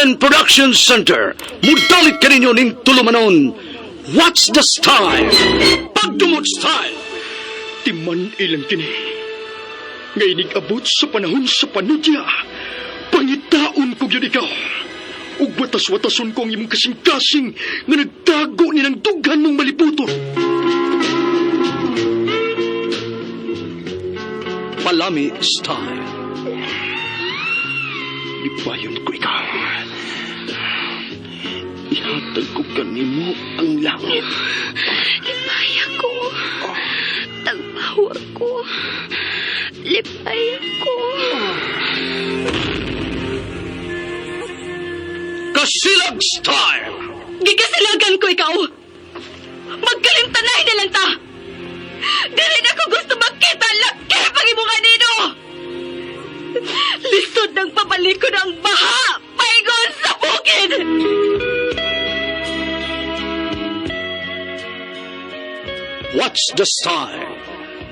RMN Production Center. Mudalit ka ninyo ning tulumanon. What's the style? Pagdumot style. Timan ilang kini. Ngay abot sa panahon sa panudya. Pangitaon ko yun ikaw. Ug watas-watason ko ang imong kasing-kasing nga nagtago ni ng dughan mong maliputon. Palami style. Lipayon ko ikaw. Ihatag ko kanimo ang langit. Lipaya ko. Tagpawa ko. Lipaya ko. Kasilag style. Gikasilagan ko ikaw. Magkalimtanay na lang ta. Dili na ko gusto makita ang laki pag-imungan nino. Lisod ng pabalikod ang baha. Paigon sa bukid. What's the style?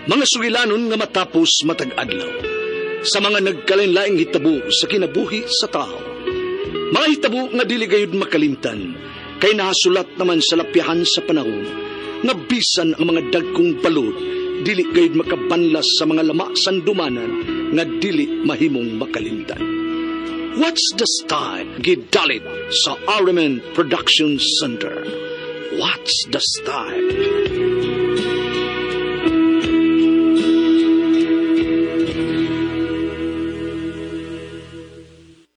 Mga sugilanon nga matapos matag-adlaw. Sa mga nagkalinlaing hitabo sa kinabuhi sa tao. Mga hitabo nga dili gayud makalimtan. Kay nasulat naman sa lapyahan sa panahon. Nga bisan ang mga dagkong balod. Dili gayud makabanlas sa mga lama sandumanan. Nga dili mahimong makalimtan. What's the style? Gidalit sa RMN Production Center. What's the style?